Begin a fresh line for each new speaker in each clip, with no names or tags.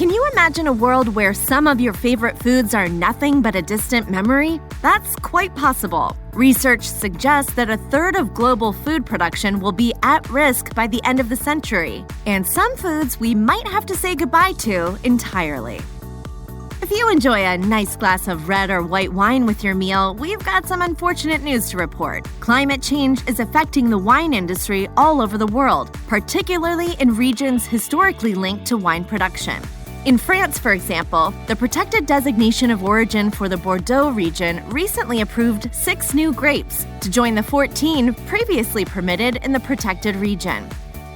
Can you imagine a world where some of your favorite foods are nothing but a distant memory? That's quite possible. Research suggests that a third of global food production will be at risk by the end of the century, and some foods we might have to say goodbye to entirely. If you enjoy a nice glass of red or white wine with your meal, we've got some unfortunate news to report. Climate change is affecting the wine industry all over the world, particularly in regions historically linked to wine production. In France, for example, the protected designation of origin for the Bordeaux region recently approved 6 new grapes to join the 14 previously permitted in the protected region.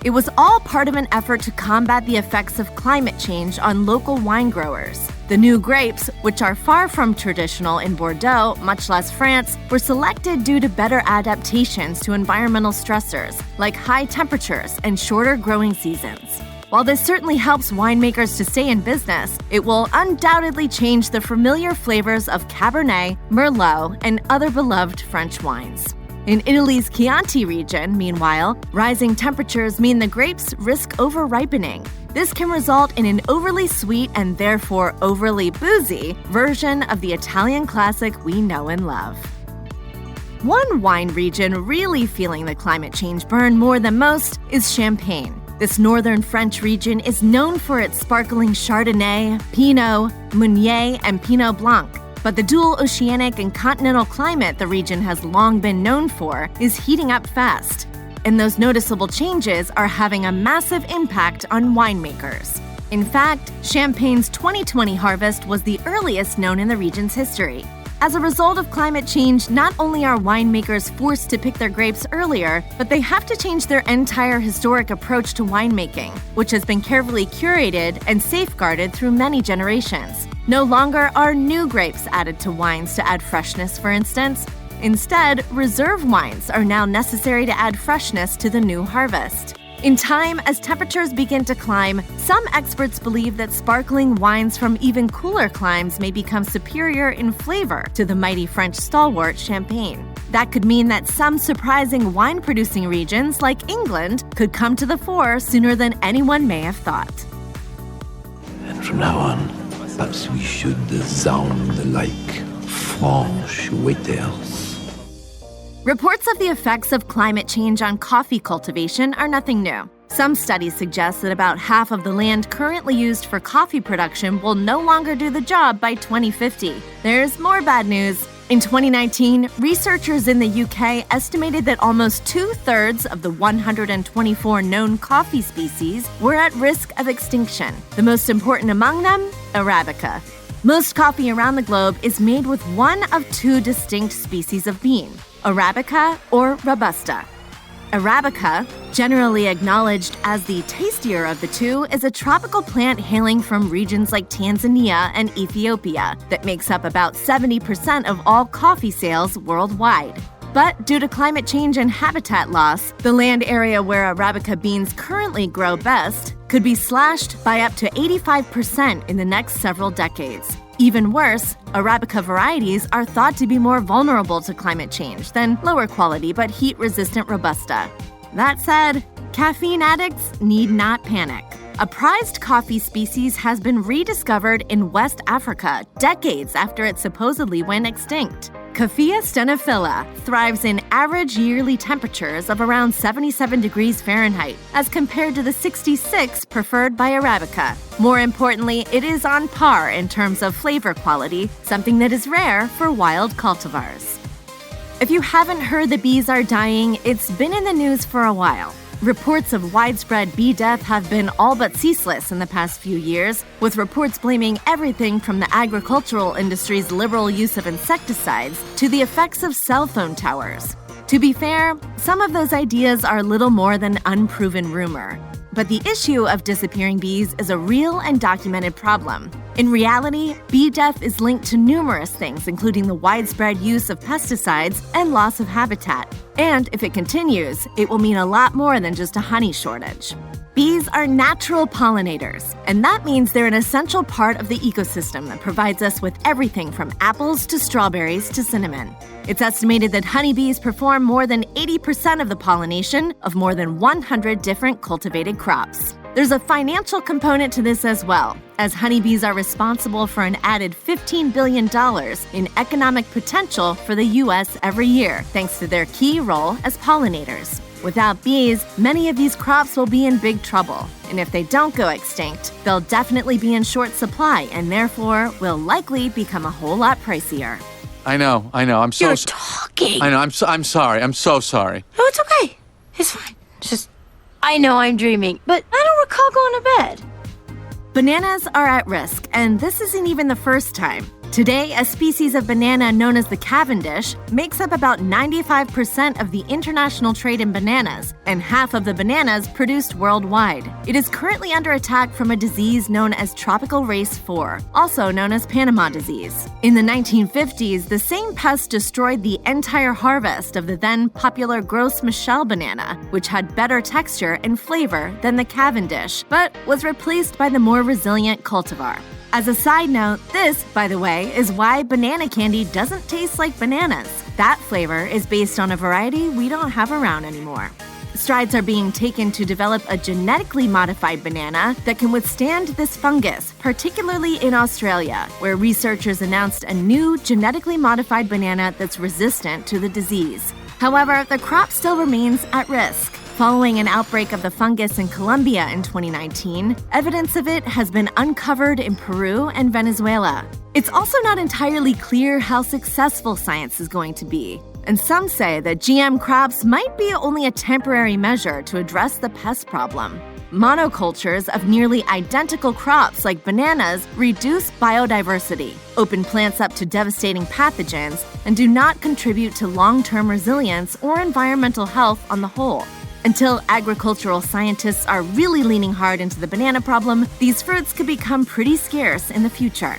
It was all part of an effort to combat the effects of climate change on local wine growers. The new grapes, which are far from traditional in Bordeaux, much less France, were selected due to better adaptations to environmental stressors, like high temperatures and shorter growing seasons. While this certainly helps winemakers to stay in business, it will undoubtedly change the familiar flavors of Cabernet, Merlot, and other beloved French wines. In Italy's Chianti region, meanwhile, rising temperatures mean the grapes risk over-ripening. This can result in an overly sweet and therefore overly boozy version of the Italian classic we know and love. One wine region really feeling the climate change burn more than most is Champagne. This northern French region is known for its sparkling Chardonnay, Pinot, Meunier, and Pinot Blanc. But the dual oceanic and continental climate the region has long been known for is heating up fast. And those noticeable changes are having a massive impact on winemakers. In fact, Champagne's 2020 harvest was the earliest known in the region's history. As a result of climate change, not only are winemakers forced to pick their grapes earlier, but they have to change their entire historic approach to winemaking, which has been carefully curated and safeguarded through many generations. No longer are new grapes added to wines to add freshness, for instance. Instead, reserve wines are now necessary to add freshness to the new harvest. In time, as temperatures begin to climb, some experts believe that sparkling wines from even cooler climes may become superior in flavor to the mighty French stalwart Champagne. That could mean that some surprising wine-producing regions, like England, could come to the fore sooner than anyone may have thought.
And from now on, perhaps we should sound like French waiters.
Reports of the effects of climate change on coffee cultivation are nothing new. Some studies suggest that about half of the land currently used for coffee production will no longer do the job by 2050. There's more bad news. In 2019, researchers in the UK estimated that almost 2/3 of the 124 known coffee species were at risk of extinction. The most important among them, Arabica. Most coffee around the globe is made with one of 2 distinct species of bean, Arabica or Robusta. Arabica, generally acknowledged as the tastier of the two, is a tropical plant hailing from regions like Tanzania and Ethiopia that makes up about 70% of all coffee sales worldwide. But due to climate change and habitat loss, the land area where Arabica beans currently grow best could be slashed by up to 85% in the next several decades. Even worse, Arabica varieties are thought to be more vulnerable to climate change than lower quality but heat-resistant Robusta. That said, caffeine addicts need not panic. A prized coffee species has been rediscovered in West Africa decades after it supposedly went extinct. Coffea stenophila thrives in average yearly temperatures of around 77 degrees Fahrenheit, as compared to the 66 preferred by Arabica. More importantly, it is on par in terms of flavor quality, something that is rare for wild cultivars. If you haven't heard the bees are dying, it's been in the news for a while. Reports of widespread bee death have been all but ceaseless in the past few years, with reports blaming everything from the agricultural industry's liberal use of insecticides to the effects of cell phone towers. To be fair, some of those ideas are little more than unproven rumor. But the issue of disappearing bees is a real and documented problem. In reality, bee death is linked to numerous things, including the widespread use of pesticides and loss of habitat. And if it continues, it will mean a lot more than just a honey shortage. Bees are natural pollinators, and that means they're an essential part of the ecosystem that provides us with everything from apples to strawberries to cinnamon. It's estimated that honeybees perform more than 80% of the pollination of more than 100 different cultivated crops. There's a financial component to this as well, as honeybees are responsible for an added $15 billion in economic potential for the U.S. every year, thanks to their key role as pollinators. Without bees, many of these crops will be in big trouble. And if they don't go extinct, they'll definitely be in short supply and therefore will likely become a whole lot pricier.
I know. I'm so
You're talking.
I know. I'm sorry. I'm so sorry.
No, it's okay. It's fine. It's just, I know I'm dreaming, but I don't recall going to bed.
Bananas are at risk, and this isn't even the first time. Today, a species of banana known as the Cavendish makes up about 95% of the international trade in bananas and half of the bananas produced worldwide. It is currently under attack from a disease known as tropical race 4, also known as Panama disease. In the 1950s, the same pest destroyed the entire harvest of the then popular Gros Michel banana, which had better texture and flavor than the Cavendish, but was replaced by the more resilient cultivar. As a side note, this, by the way, is why banana candy doesn't taste like bananas. That flavor is based on a variety we don't have around anymore. Strides are being taken to develop a genetically modified banana that can withstand this fungus, particularly in Australia, where researchers announced a new genetically modified banana that's resistant to the disease. However, the crop still remains at risk. Following an outbreak of the fungus in Colombia in 2019, evidence of it has been uncovered in Peru and Venezuela. It's also not entirely clear how successful science is going to be, and some say that GM crops might be only a temporary measure to address the pest problem. Monocultures of nearly identical crops like bananas reduce biodiversity, open plants up to devastating pathogens, and do not contribute to long-term resilience or environmental health on the whole. Until agricultural scientists are really leaning hard into the banana problem, these fruits could become pretty scarce in the future.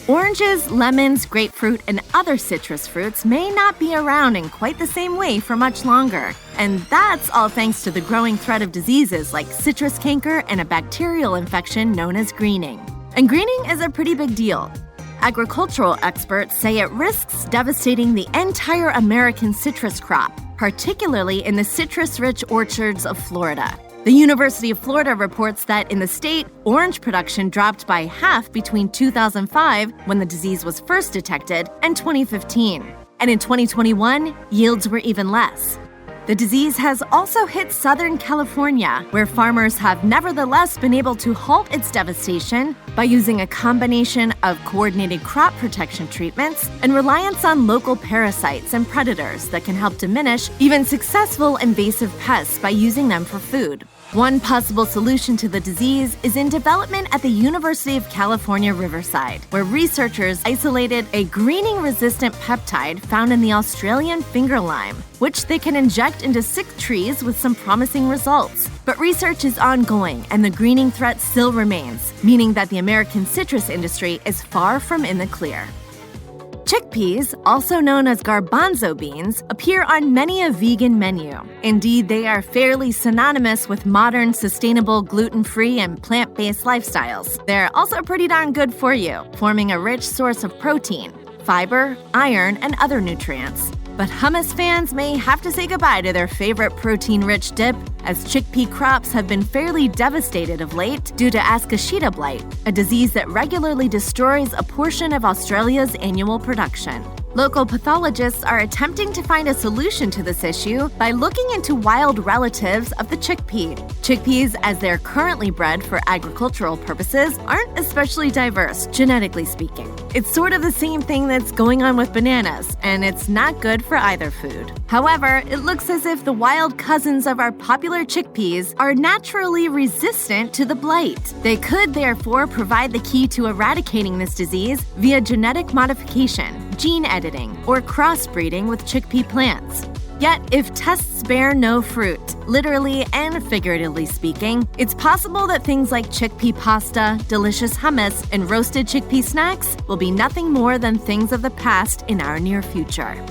Oranges, lemons, grapefruit, and other citrus fruits may not be around in quite the same way for much longer. And that's all thanks to the growing threat of diseases like citrus canker and a bacterial infection known as greening. And greening is a pretty big deal. Agricultural experts say it risks devastating the entire American citrus crop, particularly in the citrus-rich orchards of Florida. The University of Florida reports that in the state, orange production dropped by half between 2005, when the disease was first detected, and 2015. And in 2021, yields were even less. The disease has also hit Southern California, where farmers have nevertheless been able to halt its devastation by using a combination of coordinated crop protection treatments and reliance on local parasites and predators that can help diminish even successful invasive pests by using them for food. One possible solution to the disease is in development at the University of California, Riverside, where researchers isolated a greening-resistant peptide found in the Australian finger lime, which they can inject into sick trees with some promising results. But research is ongoing, and the greening threat still remains, meaning that the American citrus industry is far from in the clear. Chickpeas, also known as garbanzo beans, appear on many a vegan menu. Indeed, they are fairly synonymous with modern, sustainable, gluten-free, and plant-based lifestyles. They're also pretty darn good for you, forming a rich source of protein, fiber, iron, and other nutrients. But hummus fans may have to say goodbye to their favorite protein-rich dip, as chickpea crops have been fairly devastated of late due to Ascochyta blight, a disease that regularly destroys a portion of Australia's annual production. Local pathologists are attempting to find a solution to this issue by looking into wild relatives of the chickpea. Chickpeas, as they're currently bred for agricultural purposes, aren't especially diverse, genetically speaking. It's sort of the same thing that's going on with bananas, and it's not good for either food. However, it looks as if the wild cousins of our popular chickpeas are naturally resistant to the blight. They could, therefore, provide the key to eradicating this disease via genetic modification, gene editing, or crossbreeding with chickpea plants. Yet, if tests bear no fruit, literally and figuratively speaking, it's possible that things like chickpea pasta, delicious hummus, and roasted chickpea snacks will be nothing more than things of the past in our near future.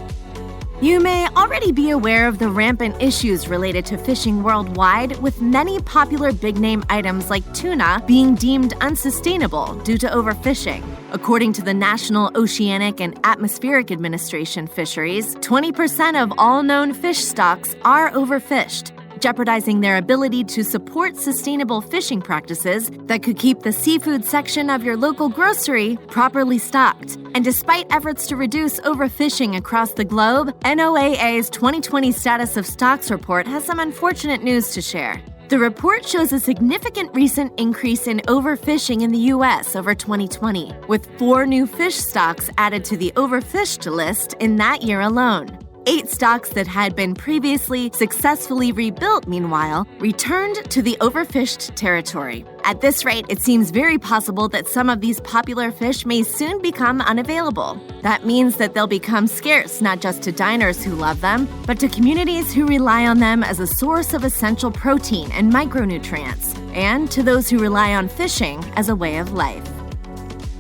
You may already be aware of the rampant issues related to fishing worldwide, with many popular big-name items like tuna being deemed unsustainable due to overfishing. According to the National Oceanic and Atmospheric Administration Fisheries, 20% of all known fish stocks are overfished. jeopardizing their ability to support sustainable fishing practices that could keep the seafood section of your local grocery properly stocked. And despite efforts to reduce overfishing across the globe, NOAA's 2020 Status of Stocks report has some unfortunate news to share. The report shows a significant recent increase in overfishing in the U.S. over 2020, with 4 new fish stocks added to the overfished list in that year alone. 8 stocks that had been previously successfully rebuilt, meanwhile, returned to the overfished territory. At this rate, it seems very possible that some of these popular fish may soon become unavailable. That means that they'll become scarce not just to diners who love them, but to communities who rely on them as a source of essential protein and micronutrients, and to those who rely on fishing as a way of life.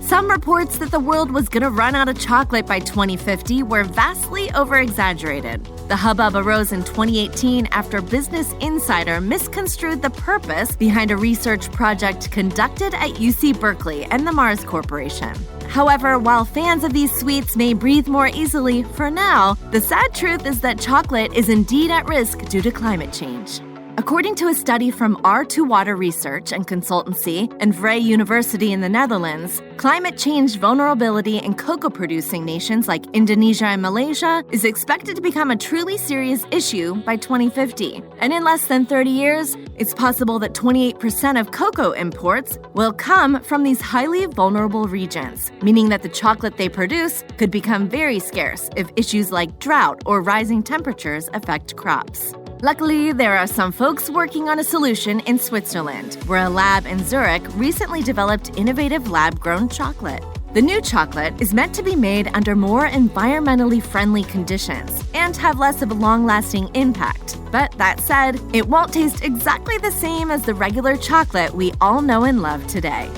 Some reports that the world was going to run out of chocolate by 2050 were vastly over-exaggerated. The hubbub arose in 2018 after Business Insider misconstrued the purpose behind a research project conducted at UC Berkeley and the Mars Corporation. However, while fans of these sweets may breathe more easily for now, the sad truth is that chocolate is indeed at risk due to climate change. According to a study from R2Water Research and Consultancy and Vrije University in the Netherlands, climate change vulnerability in cocoa-producing nations like Indonesia and Malaysia is expected to become a truly serious issue by 2050. And in less than 30 years, it's possible that 28% of cocoa imports will come from these highly vulnerable regions, meaning that the chocolate they produce could become very scarce if issues like drought or rising temperatures affect crops. Luckily, there are some folks working on a solution in Switzerland, where a lab in Zurich recently developed innovative lab-grown chocolate. The new chocolate is meant to be made under more environmentally friendly conditions and have less of a long-lasting impact. But that said, it won't taste exactly the same as the regular chocolate we all know and love today.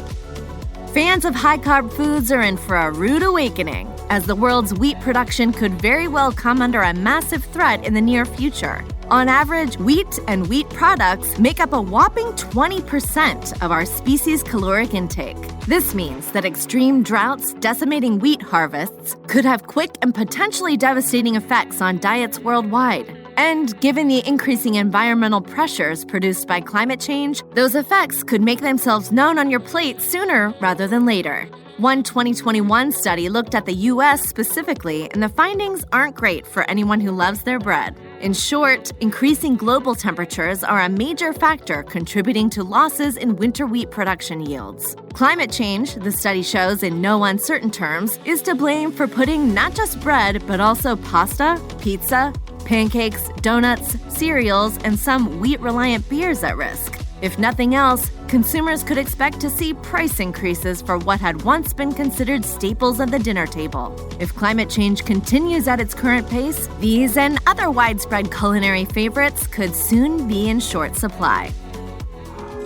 Fans of high-carb foods are in for a rude awakening, as the world's wheat production could very well come under a massive threat in the near future. On average, wheat and wheat products make up a whopping 20% of our species' caloric intake. This means that extreme droughts decimating wheat harvests could have quick and potentially devastating effects on diets worldwide. And given the increasing environmental pressures produced by climate change, those effects could make themselves known on your plate sooner rather than later. One 2021 study looked at the U.S. specifically, and the findings aren't great for anyone who loves their bread. In short, increasing global temperatures are a major factor contributing to losses in winter wheat production yields. Climate change, the study shows in no uncertain terms, is to blame for putting not just bread, but also pasta, pizza, pancakes, donuts, cereals, and some wheat-reliant beers at risk. If nothing else, consumers could expect to see price increases for what had once been considered staples of the dinner table. If climate change continues at its current pace, these and other widespread culinary favorites could soon be in short supply.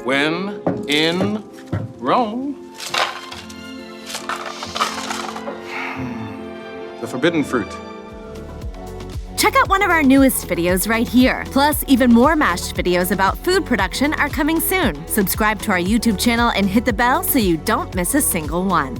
When in Rome, the forbidden fruit.
Check out one of our newest videos right here. Plus, even more MASH videos about food production are coming soon. Subscribe to our YouTube channel and hit the bell so you don't miss a single one.